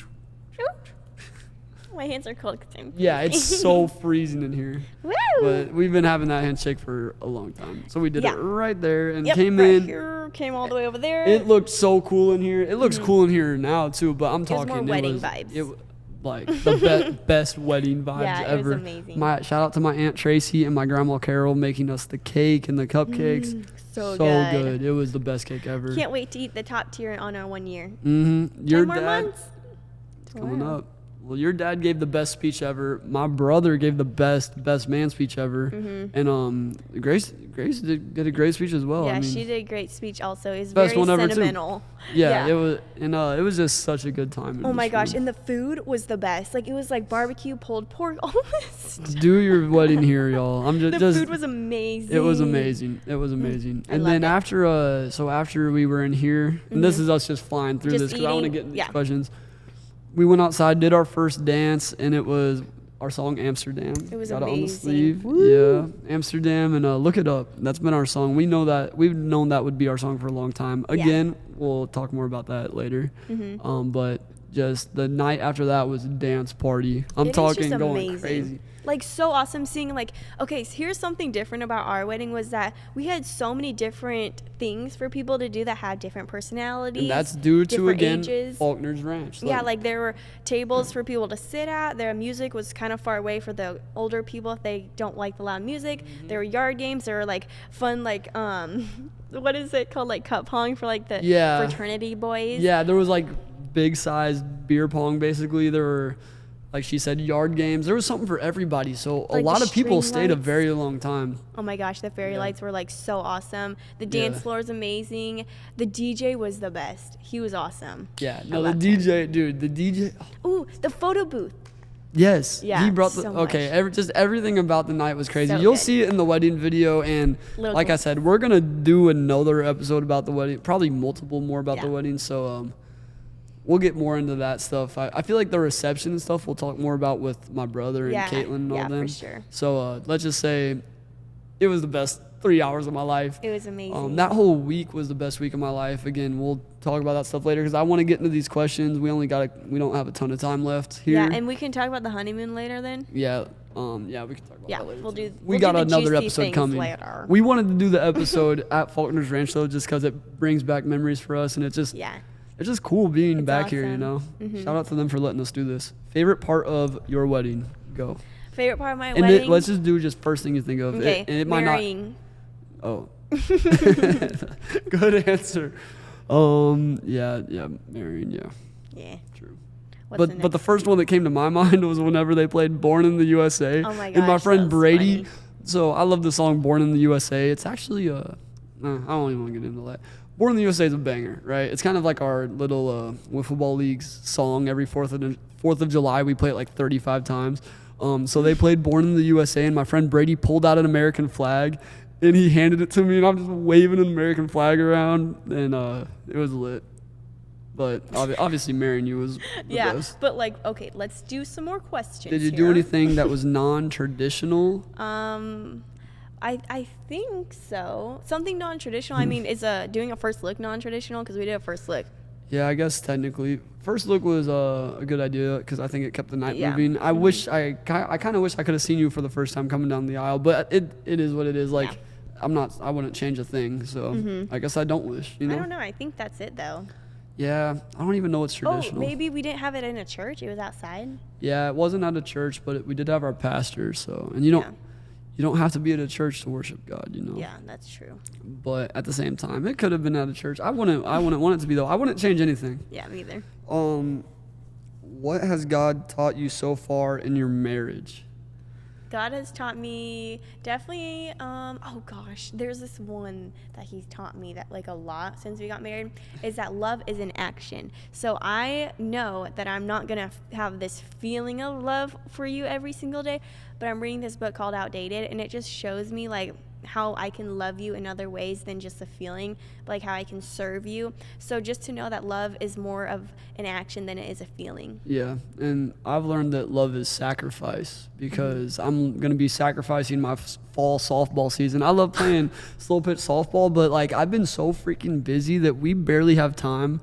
My hands are cold because I'm Yeah, it's so freezing in here. Woo! But we've been having that handshake for a long time. So we did it right there and came all the way over there. It looked so cool in here. It looks cool in here now too, but I'm talking it was more wedding vibes. Like the best wedding vibes ever. It was amazing. Shout out to my Aunt Tracy and my Grandma Carol making us the cake and the cupcakes. So good. It was the best cake ever. Can't wait to eat the top tier on our 1 year. 10 more months. It's coming up. Well, your dad gave the best speech ever. My brother gave the best man speech ever. And Grace did a great speech as well. Yeah, I mean, she did a great speech also. It was best very one ever sentimental. Too. Yeah, it was, and it was just such a good time. Oh my gosh, and the food was the best. Like, it was like barbecue pulled pork almost. Do your wedding here, y'all. The food was amazing. It was amazing. And then after we were in here, and this is us just flying through this because I want to get into these questions. We went outside, did our first dance, and it was our song Amsterdam. It was Got amazing. it on the sleeve. Woo. Yeah, Amsterdam, and Look It Up. That's been our song. We've known that would be our song for a long time. Again, we'll talk more about that later. But just the night after that was a dance party. I'm talking going amazing. Crazy. Like, so awesome seeing, like, okay, so here's something different about our wedding was that we had so many different things for people to do that had different personalities. And that's due to, again, ages. Faulkner's Ranch. Like there were tables for people to sit at. Their music was kind of far away for the older people if they don't like the loud music. There were yard games. There were, like, fun, like, what is it called? Like, cup pong for, like, the fraternity boys. Yeah, there was, like, big size beer pong, basically. There were like she said, yard games. There was something for everybody. So a Like lot the of people string stayed a lights. very long time. Oh my gosh, the fairy Yeah. lights were like so awesome. The dance Yeah. floor is amazing. The DJ was the best. He was awesome. Yeah, I no, the loved him. DJ, dude, the DJ. Ooh, the photo booth. Yes, Yeah, he brought the so okay. much. Just everything about the night was crazy. So You'll good. see it in the wedding video, and Little like I glimpse. said, we're gonna do another episode about the wedding, probably multiple more about the Yeah. wedding. So we'll get more into that stuff. I feel like the reception and stuff we'll talk more about with my brother and Yeah, Caitlin and all yeah, for them. sure. So let's just say it was the best 3 hours of my life. It was amazing. That whole week was the best week of my life. Again, we'll talk about that stuff later because I want to get into these questions. We don't have a ton of time left here. Yeah, and we can talk about the honeymoon later then. Yeah, yeah, we can talk about Yeah, that later. we'll too. do- We we'll got do the another juicy episode things coming. later. We wanted to do the episode at Faulkner's Ranch though, just because it brings back memories for us, and it's just cool being It's back here. You know, awesome. shout out to them for letting us do this. Favorite part of your wedding? Go. Favorite part of my And wedding? let's just do just first thing you think of. okay, It might not. marrying. Oh. Good answer. Yeah, marrying. Yeah, Yeah. true. What's But the first one that came to my mind was whenever they played "Born in the USA." Oh my And my gosh, friend that was Brady. funny. So I love the song "Born in the USA." It's actually I don't even want to get into that. "Born in the USA" is a banger, right? It's kind of like our little wiffle ball league's song. Every Fourth of July, we play it like 35 times. So they played "Born in the USA," and my friend Brady pulled out an American flag, and he handed it to me, and I'm just waving an American flag around, and it was lit. But obviously, marrying you was the Yeah, best. but like, okay, let's do some more questions. Did you here. do anything that was non-traditional? I think so. Something non-traditional. Hmm. I mean, is doing a first look non-traditional? Because we did a first look. Yeah, I guess technically, first look was a good idea because I think it kept the night Yeah. moving. I kind of wish I could have seen you for the first time coming down the aisle, but it is what it is. Like, Yeah. I wouldn't change a thing. So I guess I don't wish. You know? I don't know. I think that's it though. Yeah, I don't even know what's traditional. Oh, maybe we didn't have it in a church. It was outside. Yeah, it wasn't at a church, but we did have our pastor. So, and you don't have to be at a church to worship God. You know. Yeah, that's true. But at the same time, it could have been at a church. I wouldn't want it to be though. I wouldn't change anything. Yeah, me either. What has God taught you so far in your marriage? God has taught me definitely. Oh gosh, there's this one that He's taught me that like a lot since we got married is that love is an action. So I know that I'm not gonna have this feeling of love for you every single day, but I'm reading this book called Outdated, and it just shows me like how I can love you in other ways than just a feeling, like how I can serve you. So just to know that love is more of an action than it is a feeling. Yeah, and I've learned that love is sacrifice because I'm going to be sacrificing my fall softball season. I love playing slow pitch softball, but like I've been so freaking busy that we barely have time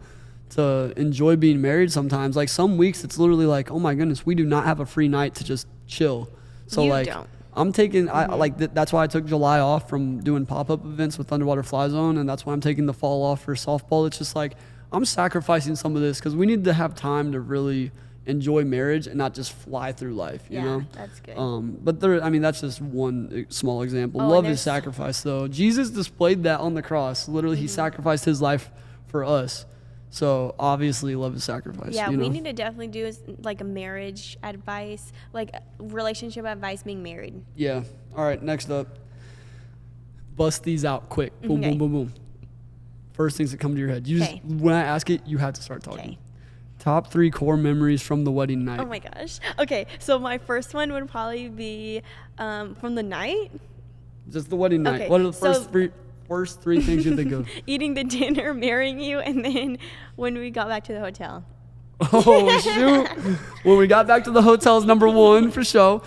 to enjoy being married sometimes. Like some weeks it's literally like, oh my goodness, we do not have a free night to just chill. So You like don't. I'm taking that's why I took July off from doing pop-up events with Underwater Fly Zone, and that's why I'm taking the fall off for softball. It's just like I'm sacrificing some of this because we need to have time to really enjoy marriage and not just fly through life, you know? That's good. But that's just one small example. Oh, and Love is there's- sacrifice, though. Jesus displayed that on the cross. Literally, he sacrificed his life for us. So obviously, love is sacrifice. Yeah, you know? we need to definitely do like a marriage advice, like relationship advice being married. Yeah. All right, next up. Bust these out quick. Boom, Okay. boom, boom, boom. First things that come to your head. Okay. When I ask it, you have to start talking. Okay. Top 3 core memories from the wedding night. Oh my gosh. Okay, so my first one would probably be from the night. Just the wedding night. Okay, What are the so- first three things you think of? Eating the dinner, marrying you, and then when we got back to the hotel. Oh, shoot. When we got back to the hotel is number 1 for sure.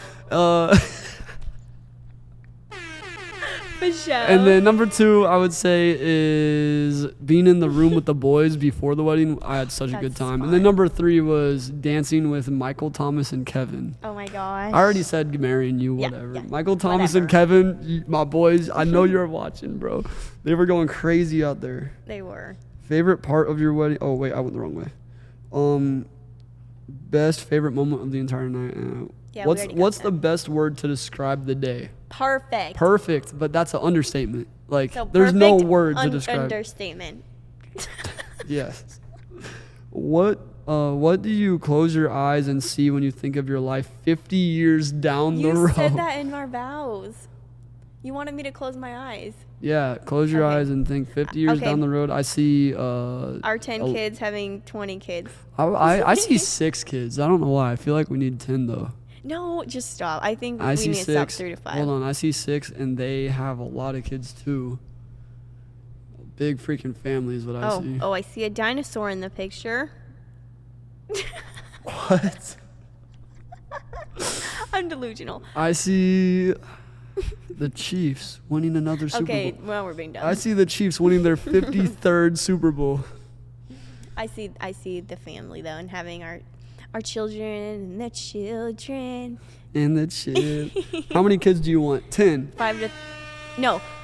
For sure. And then number 2, I would say, is being in the room with the boys before the wedding. I had such a good That's time. And then fun. number 3 was dancing with Michael, Thomas, and Kevin. Oh my gosh. I already said marrying you, Yeah, whatever. yeah, Michael, Thomas, and whatever. Kevin, my boys, I know you're watching, bro. They were going crazy out there. They were. Favorite part of your wedding? Oh, wait, I went the wrong way. Best favorite moment of the entire night? Yeah, we already got what's that. the best word to describe the day? Perfect. Perfect, but that's an understatement. Like, So there's no perfect word to describe. Understatement. Yes. What What do you close your eyes and see when you think of your life 50 years down the road? You said that in our vows. You wanted me to close my eyes. Yeah, close your eyes and think 50 years down the road. I see our 10 kids having 20 kids. I see 6 kids. I don't know why. I feel like we need 10 though. No, just stop. I think I we see need to stop 6. 3 to 5. Hold on, I see 6 and they have a lot of kids too. Big freaking family is what I see. Oh, I see a dinosaur in the picture. What? I'm delusional. I see the Chiefs winning another Super Bowl. Okay, well, we're being done. I see the Chiefs winning their 53rd Super Bowl. I see the family though, and having our children and the children. And the children. How many kids do you want? 10.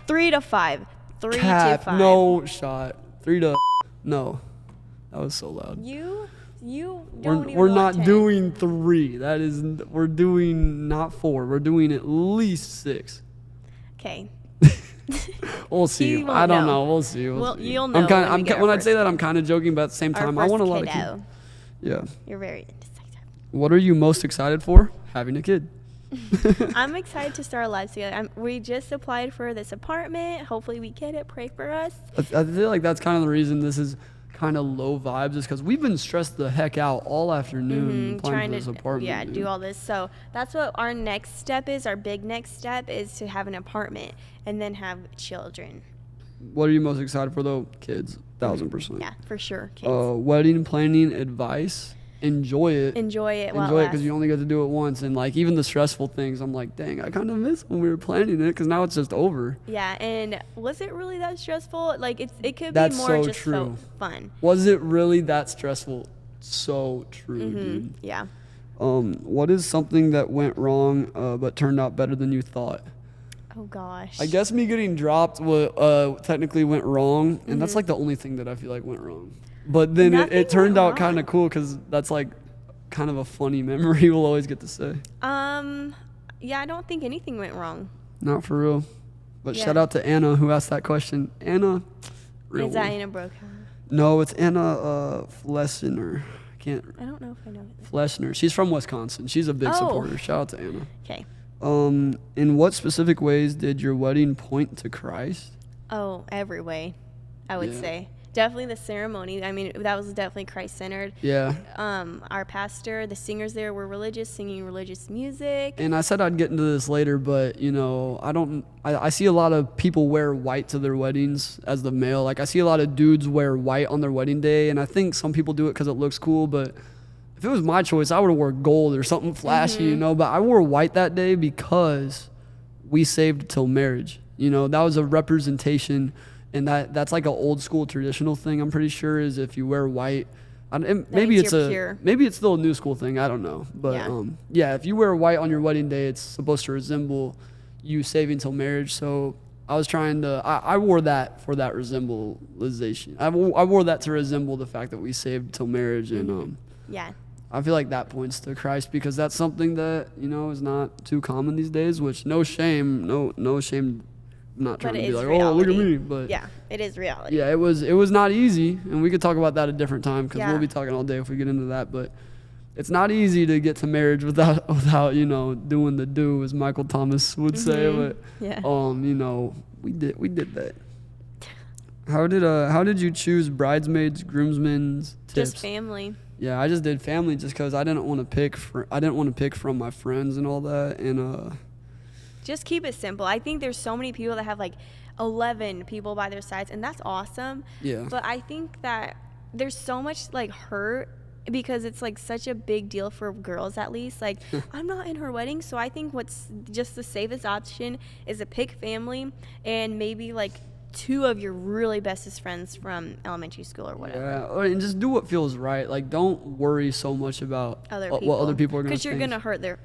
3 to 5. 3 Cap, to 5. no shot. 3 to no. That was so loud. You don't even We're want not 10. doing 3. We're doing not 4. We're doing at least 6. Okay. We'll see. won't I don't know. know. We'll see. You'll know when I say that, I'm kind of joking, but at the same time, I want a lot of kids. Yeah. You're very indecisive. What are you most excited for? Having a kid. I'm excited to start our lives together. We just applied for this apartment. Hopefully we get it. Pray for us. I feel like that's kind of the reason this is kind of low vibes, is because we've been stressed the heck out all afternoon Trying for this apartment. do all this. So that's what our next step is. Our big next step is to have an apartment and then have children. What are you most excited for though? Kids, 1000%. Yeah, for sure. Kids. Wedding planning advice. Enjoy it. Enjoy it because you only get to do it once, and like even the stressful things, I'm like, dang, I kind of miss when we were planning it because now it's just over. Yeah, and was it really that stressful? Like it could That's be more so just true. fun. Was it really that stressful? So true, dude. Yeah. What is something that went wrong but turned out better than you thought? Oh gosh. I guess me getting dropped technically went wrong, and that's like the only thing that I feel like went wrong. But then it turned out kind of cool because that's like kind of a funny memory we'll always get to say. Yeah, I don't think anything went wrong. Not for real. But Yeah. shout out to Anna who asked that question. Anna, real Is that one. Anna Brokaw? No, it's Anna Flesner. I don't know if I know it. Flesner. She's from Wisconsin. She's a big supporter. Shout out to Anna. Okay. In what specific ways did your wedding point to Christ? Oh, every way, I would Yeah. say. Definitely the ceremony. I mean, that was definitely Christ-centered. Yeah. Our pastor, the singers there were religious, singing religious music. And I said I'd get into this later, but you know, I see a lot of people wear white to their weddings as the male. Like I see a lot of dudes wear white on their wedding day, and I think some people do it because it looks cool, but if it was my choice, I would have worn gold or something flashy, you know, but I wore white that day because we saved till marriage. You know, that was a representation, and that's like an old school traditional thing, I'm pretty sure, is if you wear white. Maybe means you're pure. Maybe it's still a new school thing, I don't know. But yeah, if you wear white on your wedding day, it's supposed to resemble you saving till marriage. So I was trying to, I wore that for that resemblization. I wore that to resemble the fact that we saved till marriage, and Yeah. I feel like that points to Christ because that's something that, you know, is not too common these days, which no shame. I'm not trying to be like, oh, look at me. But yeah, it is reality. yeah, it was not easy. And we could talk about that a different time because Yeah. we'll be talking all day if we get into that. But it's not easy to get to marriage without, you know, doing the do, as Michael Thomas would say. But, Yeah. you know, we did that. How did you choose bridesmaids, groomsmen's tips? Just family. Yeah, I just did family just because I didn't want to pick from my friends and all that, and Just keep it simple. I think there's so many people that have like 11 people by their sides, and that's awesome. yeah, But I think that there's so much like hurt because it's like such a big deal for girls, at least. Like I'm not in her wedding, so I think what's just the safest option is to pick family and maybe like 2 of your really bestest friends from elementary school or whatever. yeah, and just do what feels right. Like, don't worry so much about what other people are gonna think. Because you're gonna hurt their.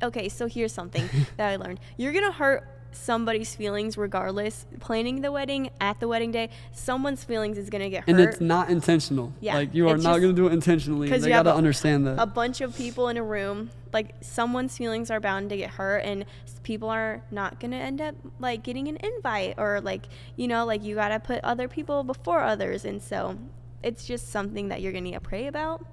Okay, so here's something that I learned. You're gonna hurt somebody's feelings regardless. Planning the wedding at the wedding day, someone's feelings is gonna get hurt. And it's not intentional. Yeah, Like, you are it's not just- gonna do it intentionally. They you have gotta understand that. a bunch of people in a room, like someone's feelings are bound to get hurt, and people are not gonna end up like getting an invite, or like, you know, like you gotta put other people before others, and so it's just something that you're going to pray about,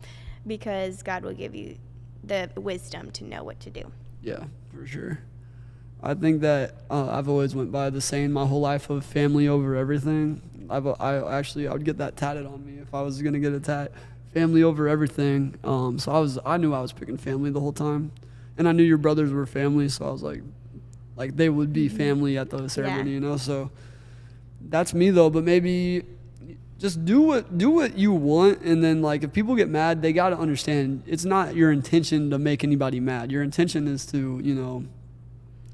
because God will give you the wisdom to know what to do. Yeah, for sure. I think that I've always went by the saying my whole life of family over everything. I would get that tatted on me if I was gonna get a tat. Family over everything. So I knew I was picking family the whole time, and I knew your brothers were family. So I was like they would be family at the ceremony, you know. So that's me though. But maybe just do what you want, and then like if people get mad, they gotta understand it's not your intention to make anybody mad. Your intention is to, you know,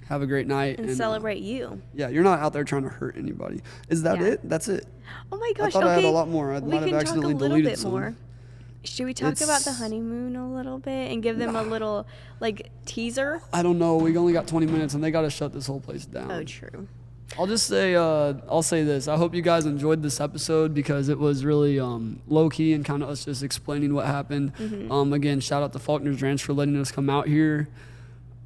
have a great night and celebrate you. Yeah, you're not out there trying to hurt anybody. Is that it? That's it. Oh my gosh! I thought I had a lot more. I might have accidentally deleted some. More. Should we talk about the honeymoon a little bit and give them a little like teaser? I don't know. We only got 20 minutes, and they got to shut this whole place down. Oh, true. I'll just say, I'll say this. I hope you guys enjoyed this episode, because it was really low key and kind of us just explaining what happened. Again, shout out to Faulkner's Ranch for letting us come out here.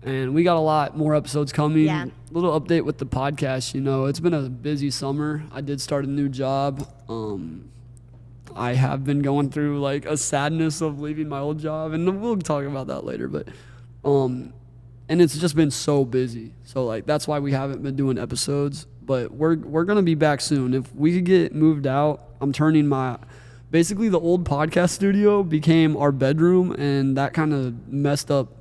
And we got a lot more episodes coming. Yeah. Little update with the podcast. You know, it's been a busy summer. I did start a new job. I have been going through like a sadness of leaving my old job, and we'll talk about that later. But, and it's just been so busy. So like that's why we haven't been doing episodes. But we're gonna be back soon. If we could get moved out, I'm turning basically the old podcast studio became our bedroom, and that kind of messed up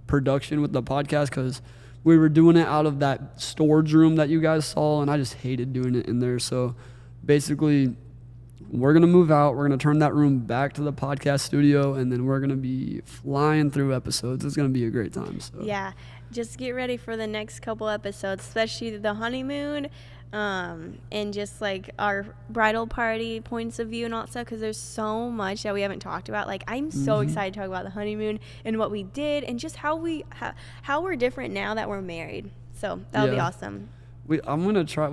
production with the podcast, because we were doing it out of that storage room that you guys saw, and I just hated doing it in there. So basically we're going to move out, we're going to turn that room back to the podcast studio, and then we're going to be flying through episodes. It's going to be a great time. So yeah, just get ready for the next couple episodes, especially the honeymoon, and just like our bridal party points of view and all that stuff, because there's so much that we haven't talked about. Like I'm so excited to talk about the honeymoon and what we did, and just how we're different now that we're married. So that'll be awesome. We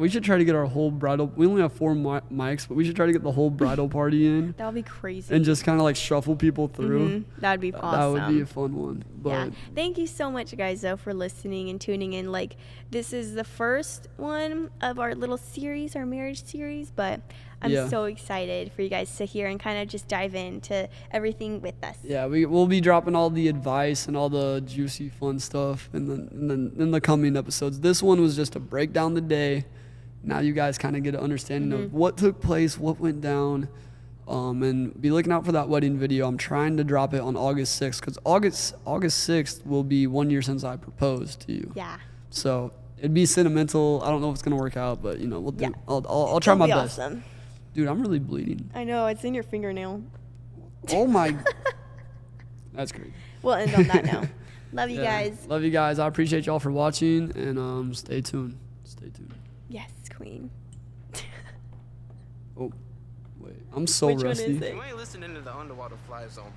should try to get our whole bridal. We only have 4 mics, but we should try to get the whole bridal party in. That would be crazy. And just kind of like shuffle people through. That would be awesome. That would be a fun one. But yeah. Thank you so much, guys, though, for listening and tuning in. Like, this is the first one of our little series, our marriage series, but I'm so excited for you guys to hear and kind of just dive into everything with us. Yeah, we'll be dropping all the advice and all the juicy, fun stuff in the coming episodes. This one was just to break down the day. Now you guys kind of get an understanding of what took place, what went down, and be looking out for that wedding video. I'm trying to drop it on August 6th, because August 6th will be 1 year since I proposed to you. Yeah. So it'd be sentimental. I don't know if it's gonna work out, but you know, we'll do. Yeah. I'll try my best. Awesome. Dude, I'm really bleeding. I know, it's in your fingernail. Oh my. That's great. We'll end on that now. Love you guys. Love you guys. I appreciate y'all for watching, and stay tuned. Stay tuned. Yes, queen. Oh, wait. I'm so Which rusty. one is it? You ain't listening to the Underwater Fly Zone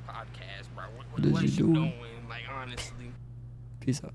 podcast, bro. What is you doing? Like, honestly. Peace out.